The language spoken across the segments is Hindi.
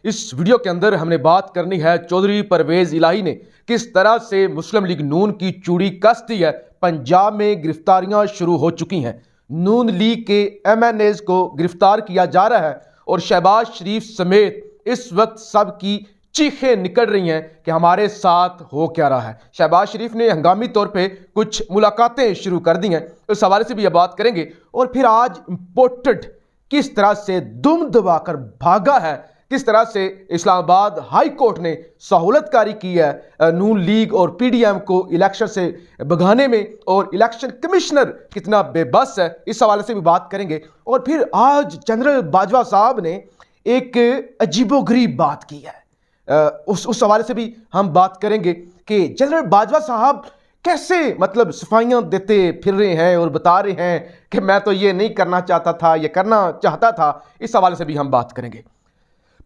इस वीडियो के अंदर हमने बात करनी है चौधरी परवेज इलाही ने किस तरह से मुस्लिम लीग नून की चूड़ी कस दी है। पंजाब में गिरफ्तारियां शुरू हो चुकी हैं। नून लीग के MNAs को गिरफ्तार किया जा रहा है और शहबाज शरीफ समेत इस वक्त सबकी चीखें निकल रही हैं कि हमारे साथ हो क्या रहा है। शहबाज शरीफ ने हंगामी तौर पे कुछ मुलाकातें शुरू कर दी हैं, इस हवाले से भी यह बात करेंगे। और फिर आज इम्पोर्टेड किस तरह से दुम दबाकर भागा है, किस तरह से इस्लामाबाद हाई कोर्ट ने सहूलतकारी की है नून लीग और PDM को इलेक्शन से भगाने में, और इलेक्शन कमिश्नर कितना बेबस है, इस हवाले से भी बात करेंगे। और फिर आज जनरल बाजवा साहब ने एक अजीबोगरीब बात की है, उस हवाले से भी हम बात करेंगे कि जनरल बाजवा साहब कैसे मतलब सफाइयां देते फिर रहे हैं और बता रहे हैं कि मैं तो ये नहीं करना चाहता था, ये करना चाहता था। इस हवाले से भी हम बात करेंगे।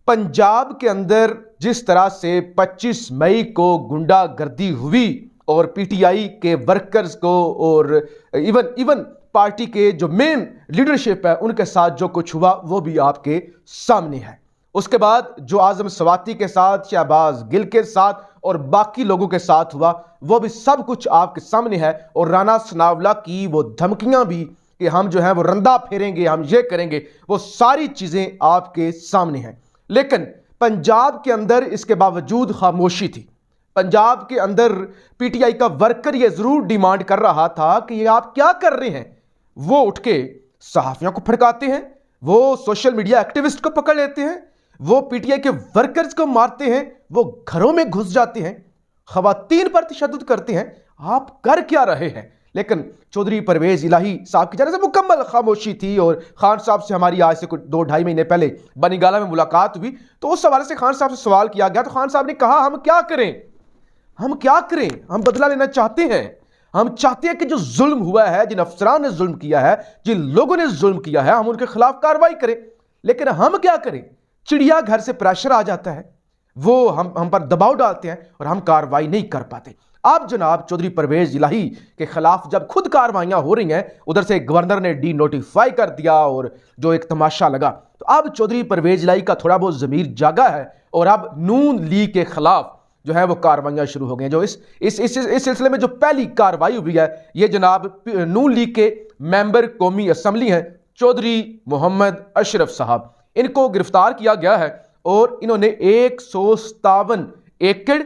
पंजाब के अंदर जिस तरह से 25 मई को गुंडागर्दी हुई और PTI के वर्कर्स को और इवन पार्टी के जो मेन लीडरशिप है उनके साथ जो कुछ हुआ वो भी आपके सामने है। उसके बाद जो आजम स्वाति के साथ, शहबाज गिल के साथ और बाकी लोगों के साथ हुआ वो भी सब कुछ आपके सामने है। और राणा सनावला की वो धमकियां भी कि हम जो है वो रंदा फेरेंगे, हम ये करेंगे, वो सारी चीजें आपके सामने हैं। लेकिन पंजाब के अंदर इसके बावजूद खामोशी थी। पंजाब के अंदर PTI का वर्कर ये जरूर डिमांड कर रहा था कि ये आप क्या कर रहे हैं। वो उठ के सहाफियों को फड़काते हैं, वो सोशल मीडिया एक्टिविस्ट को पकड़ लेते हैं, वो PTI के वर्कर्स को मारते हैं, वो घरों में घुस जाते हैं, खवातीन पर तशद्दुद करते हैं। आप कर क्या रहे हैं? लेकिन चौधरी परवेज इलाही साहब की जाने से मुकम्मल खामोशी थी। और खान साहब से हमारी आज से कुछ 2-2.5 महीने पहले बनीगाला में मुलाकात हुई तो उस हवाले से खान साहब से सवाल किया गया तो खान साहब ने कहा हम क्या करें, हम क्या करें, हम बदला लेना चाहते हैं, हम चाहते हैं कि जो जुल्म हुआ है, जिन अफसरान ने जुल्म किया है, जिन लोगों ने जुल्म किया है, हम उनके खिलाफ कार्रवाई करें। लेकिन हम क्या करें? चिड़िया घर से प्रेशर आ जाता है, वो हम पर दबाव डालते हैं और हम कार्रवाई नहीं कर पाते। अब जनाब चौधरी परवेज इलाही के खिलाफ जब खुद कार्रवाइयां हो रही हैं, उधर से गवर्नर ने डीनोटिफाई कर दिया और जो एक तमाशा लगा, तो अब चौधरी परवेज इलाही का थोड़ा बहुत जमीर जागा है और अब नून लीग के खिलाफ जो है वो कार्रवाइयां शुरू हो गई हैं। जो इस सिलसिले में जो पहली कार्रवाई हुई है ये जनाब नून लीग के मेंबर कौमी असम्बली हैं चौधरी मोहम्मद अशरफ साहब, इनको गिरफ्तार किया गया है और इन्होंने 157 एकड़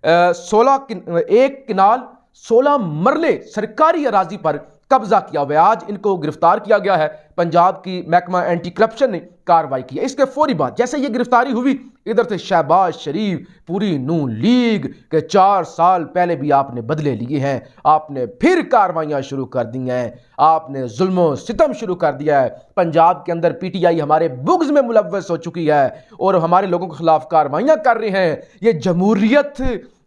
1 किनाल 16 मरले सरकारी अराजी पर कब्जा किया हुआ है। आज इनको गिरफ्तार किया गया है। पंजाब की महकमा एंटी करप्शन ने कार्रवाई की है। इसके फौरी बाद जैसे ये गिरफ्तारी हुई, इधर से शहबाज शरीफ, पूरी नून लीग के 4 साल पहले भी आपने बदले लिए हैं, आपने फिर कार्रवाइयां शुरू कर दी हैं, आपने जुल्म सितम शुरू कर दिया है। पंजाब के अंदर PTI हमारे बुग्ज में मुलव्वस हो चुकी है और हमारे लोगों के खिलाफ कार्रवाइयां कर रहे हैं। ये जमहूरियत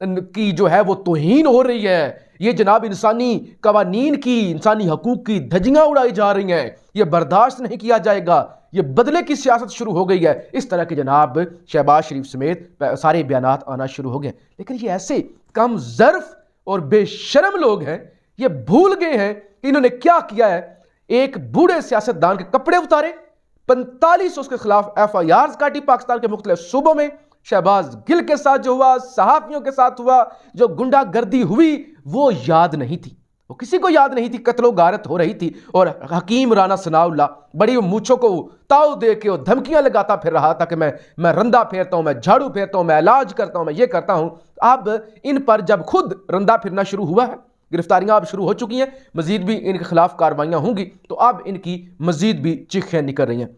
की जो है वो तौहीन हो रही है, ये जनाब इंसानी कवानीन की, इंसानी हकूक की धज्जियां उड़ाई जा रही हैं, ये बर्दाश्त नहीं किया जाएगा, ये बदले की सियासत शुरू हो गई है। इस तरह के जनाब शहबाज शरीफ समेत सारे बयानात आना शुरू हो गए। लेकिन ये ऐसे कम ज़र्फ और बेशरम लोग हैं, ये भूल गए हैं कि इन्होंने क्या किया है। एक बूढ़े सियासतदान के कपड़े उतारे, 45 उसके खिलाफ FIRs काटी पाकिस्तान के मुख्तलिफ सूबों में। शहबाज गिल के साथ जो हुआ, सहाफियों के साथ हुआ, जो गुंडागर्दी हुई, वो याद नहीं थी, वो किसी को याद नहीं थी। कत्लो गारत हो रही थी और हकीम राणा सनाउल्लाह बड़ी मूछों को ताव दे के और धमकियां लगाता फिर रहा था कि मैं रंदा फेरता हूं, मैं झाड़ू फेरता हूं, मैं इलाज करता हूं, मैं ये करता हूं। अब इन पर जब खुद रंदा फिरना शुरू हुआ है, गिरफ्तारियां अब शुरू हो चुकी हैं, मजीद भी इनके खिलाफ कार्रवाइयां होंगी, तो अब इनकी मजीद भी चीखें निकल रही हैं।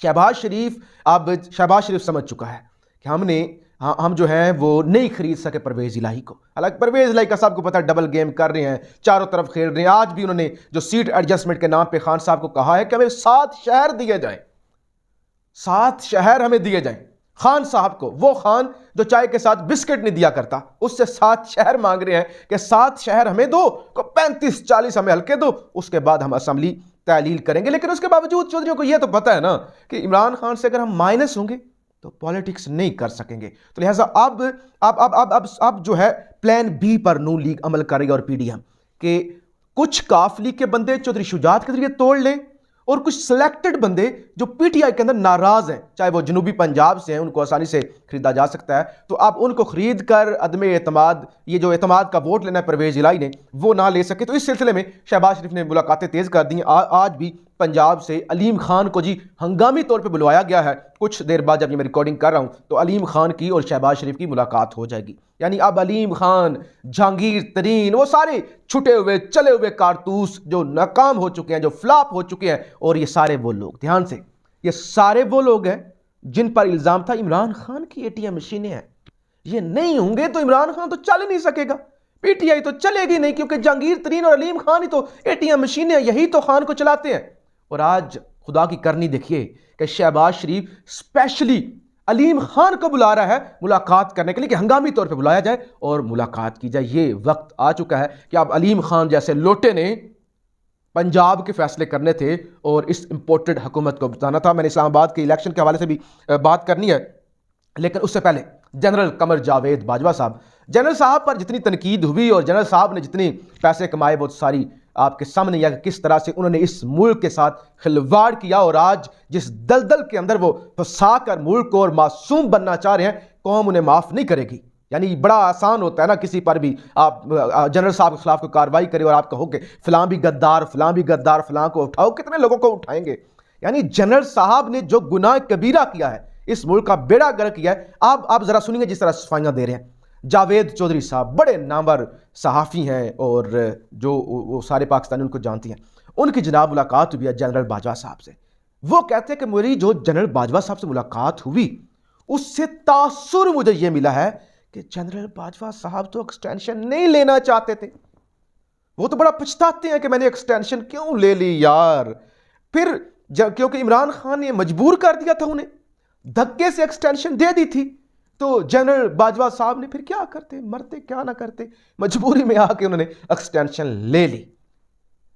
शहबाज शरीफ समझ चुका है कि हम जो है वो नहीं खरीद सके परवेज इलाही को। हालांकि परवेज इलाही का सबको पता है डबल गेम कर रहे हैं, चारों तरफ खेल रहे हैं। आज भी उन्होंने जो सीट एडजस्टमेंट के नाम पे खान साहब को कहा है कि हमें 7 शहर दिए जाएं, 7 शहर हमें दिए जाएं। खान साहब को, वो खान जो चाय के साथ बिस्किट नहीं दिया करता, उससे 7 शहर मांग रहे हैं कि 7 शहर हमें दो, 35-40 हमें हल्के दो, उसके बाद हम असम्बली तहलील करेंगे। लेकिन उसके बावजूद चौधरियों को यह तो पता है ना कि इमरान खान से अगर हम माइनस होंगे तो पॉलिटिक्स नहीं कर सकेंगे। तो लिहाजा अब जो है प्लान बी पर नून लीग अमल करेगा और PDM के कुछ काफ लीग के बंदे चौधरी शुजात के जरिए तोड़ लें और कुछ सिलेक्टेड बंदे जो पीटीआई के अंदर नाराज हैं, चाहे वो जनूबी पंजाब से हैं, उनको आसानी से खरीदा जा सकता है, तो आप उनको खरीद कर अदम एतमाद, ये जो एतमाद का वोट लेना है परवेज इलाही ने, वो ना ले सके। तो इस सिलसिले में शहबाज शरीफ ने मुलाकातें तेज कर दी। आज भी पंजाब से अलीम खान को जी हंगामी तौर पे बुलवाया गया है। कुछ देर बाद जब ये मैं रिकॉर्डिंग कर रहा हूं तो अलीम खान की और शहबाज शरीफ की मुलाकात हो जाएगी। यानी अब अलीम खान, जहांगीर तरीन, वो सारे छुटे हुए चले हुए कारतूस जो नाकाम हो चुके हैं, जो फ्लॉप हो चुके हैं, और ये सारे वो लोग, ध्यान से, ये सारे वो लोग हैं जिन पर इल्जाम था इमरान खान की एटीएम मशीनें हैं। ये नहीं होंगे तो इमरान खान तो चल ही नहीं सकेगा, पीटीआई तो चलेगी नहीं, क्योंकि जहांगीर तरीन और अलीम खान ही तो एटीएम मशीनें, यही तो खान को चलाते हैं। और आज खुदा की करनी देखिए कि शहबाज शरीफ स्पेशली अलीम खान को बुला रहा है मुलाकात करने के लिए, कि हंगामी तौर पे बुलाया जाए और मुलाकात की जाए। ये वक्त आ चुका है कि अब अलीम खान जैसे लोटे ने पंजाब के फैसले करने थे और इस इंपोर्टेड हुकूमत को बताना था। मैंने इस्लामाबाद के इलेक्शन के हवाले से भी बात करनी है, लेकिन उससे पहले जनरल कमर जावेद बाजवा साहब, जनरल साहब पर जितनी तनकीद हुई और जनरल साहब ने जितने पैसे कमाए बहुत सारी आपके सामने, या किस तरह से उन्होंने इस मुल्क के साथ खिलवाड़ किया और आज जिस दलदल के अंदर वो फंसा कर मुल्क को और मासूम बनना चाह रहे हैं, कौम उन्हें माफ़ नहीं करेगी। यानी बड़ा आसान होता है ना, किसी पर भी आप जनरल साहब के खिलाफ कोई कार्रवाई करे और आप कहो कि फलां भी गद्दार, फलां भी गद्दार, फलां को उठाओ, कितने लोगों को उठाएंगे। यानी जनरल साहब ने जो गुनाह कबीरा किया है, इस मुल्क का बेड़ा गर्क किया है। आप जरा सुनिए जिस तरह सफाइयां दे रहे हैं। जावेद चौधरी साहब बड़े नामवर सहाफ़ी हैं और जो वो सारे पाकिस्तानी उनको जानती हैं, उनकी जनाब मुलाकात हुई है जनरल बाजवा साहब से। वो कहते हैं कि मेरी जो जनरल बाजवा साहब से मुलाकात हुई उससे तासुर मुझे ये मिला है कि जनरल बाजवा साहब तो एक्सटेंशन नहीं लेना चाहते थे, वो तो बड़ा पछताते हैं कि मैंने एक्सटेंशन क्यों ले ली यार। फिर क्योंकि इमरान खान ने मजबूर कर दिया था, उन्हें धक्के से एक्सटेंशन दे दी थी, तो जनरल बाजवा साहब ने फिर क्या करते, मरते क्या ना करते, मजबूरी में आके उन्होंने एक्सटेंशन ले ली।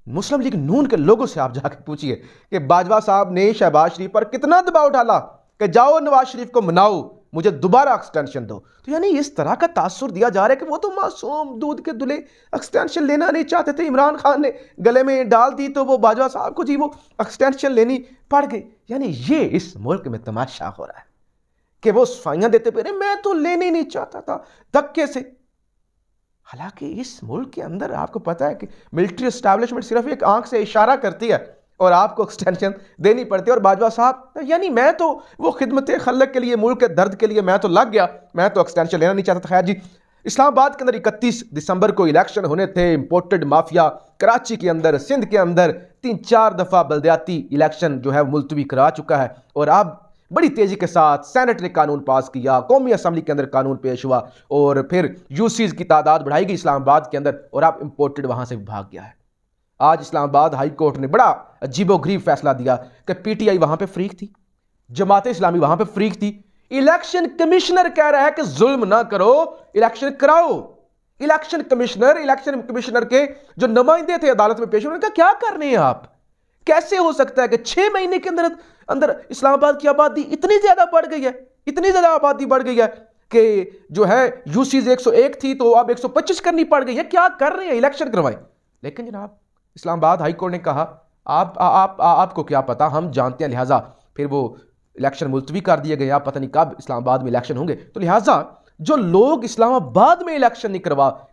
मुस्लिम लीग नून के लोगों से आप जाके पूछिए कि बाजवा साहब ने शहबाज शरीफ पर कितना दबाव डाला कि जाओ नवाज शरीफ को मनाओ, मुझे दोबारा एक्सटेंशन दो। तो यानी इस तरह का तासुर दिया जा रहा है कि वो तो मासूम दूध के दुले एक्सटेंशन लेना नहीं चाहते थे, इमरान खान ने गले में डाल दी तो वो बाजवा साहब को जी वो एक्सटेंशन लेनी पड़ गई। यानी ये इस मुल्क में तमाशा हो रहा है कि वो सफाइयां देते पे मैं तो लेने नहीं चाहता था धक्के से। हालांकि इस मुल्क के अंदर आपको पता है कि मिलिट्री एस्टैब्लिशमेंट सिर्फ एक आंख से इशारा करती है और आपको एक्सटेंशन देनी पड़ती है। और बाजवा साहब यानी मैं तो वो खिदमत खल्क के लिए, मुल्क के दर्द के लिए मैं तो लग गया, मैं तो एक्सटेंशन लेना नहीं चाहता था। खैर जी, इस्लामाबाद के अंदर 31 दिसंबर को इलेक्शन होने थे। इंपोर्टेड माफिया कराची के अंदर, सिंध के अंदर 3-4 दफ़ा बलदियाती इलेक्शन जो है मुलतवी करा चुका है और अब बड़ी तेजी के साथ सेनेट ने कानून पास किया, कौमी असम्बली के अंदर कानून पेश हुआ और फिर यूसीज की तादाद बढ़ाई गई इस्लामाबाद के अंदर और अब इंपोर्टेड वहां से भाग गया है। आज इस्लामाबाद हाई कोर्ट ने बड़ा अजीबोगरीब फैसला दिया कि पीटीआई वहां पे फ्रीक थी, जमात इस्लामी वहां पे फ्रीक थी। इलेक्शन कमिश्नर कह रहा है कि जुल्म ना करो, इलेक्शन कराओ। इलेक्शन कमिश्नर के जो नुमाइंदे थे अदालत में पेश, उन्होंने कहा क्या कर रहे हैं आप, कैसे हो सकता है कि 6 महीने के अंदर इस्लामाबाद की आबादी इतनी ज्यादा बढ़ गई है, इतनी ज्यादा आबादी बढ़ गई है कि जो है यूसीज 101 थी तो अब 125 करनी पड़ गई है, क्या कर रहे हैं, इलेक्शन करवाएं। लेकिन जनाब इस्लामाबाद हाई कोर्ट ने कहा आपको क्या पता, हम जानते हैं, लिहाजा फिर वो इलेक्शन मुलतवी कर दिए गए। आप पता नहीं कब इस्लामाबाद में इलेक्शन होंगे, तो लिहाजा जो लोग इस्लामाबाद में इलेक्शन नहीं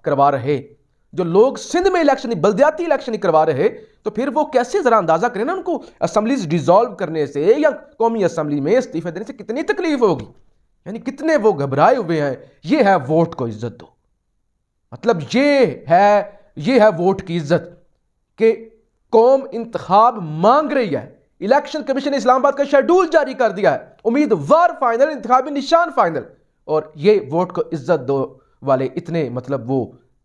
करवा रहे, जो लोग सिंध में इलेक्शन नहीं, बलदियाती इलेक्शन नहीं करवा रहे, तो फिर वो कैसे जरा अंदाजा करें ना, उनको असेंबलीज डिसॉल्व करने से या कौमी असेंबली में इस्तीफे देने से कितनी तकलीफ होगी। यानी कितने वो घबराए हुए हैं। ये है वोट को इज्जत दो, मतलब ये है वोट की इज्जत कि कौम इंतखाब मांग रही है। इलेक्शन कमीशन ने इस्लामाबाद का शेड्यूल जारी कर दिया है, उम्मीदवार फाइनल, इंतखाबी निशान फाइनल, और ये वोट को इज्जत दो वाले इतने मतलब वो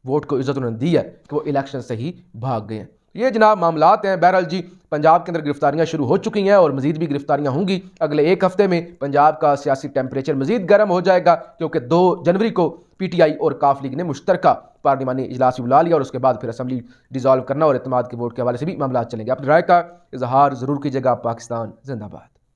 वोट को इज्जत उन्होंने दी है कि वो इलेक्शन से ही भाग गए हैं। ये जनाब मामलात हैं। बहरहाल जी, पंजाब के अंदर गिरफ्तारियां शुरू हो चुकी हैं और मजीद भी गिरफ्तारियां होंगी। अगले 1 हफ्ते में पंजाब का सियासी टेम्परेचर मजीद गर्म हो जाएगा, क्योंकि 2 जनवरी को पीटीआई और काफ लीग ने मुश्तरका पार्लिमानी इजलास भी बुला लिया और उसके बाद फिर असम्बली डिसॉल्व करना और एतमाद के वोट के हवाले से भी मामला चलेंगे। अपनी राय का इजहार जरूर कीजिएगा। पाकिस्तान जिंदाबाद।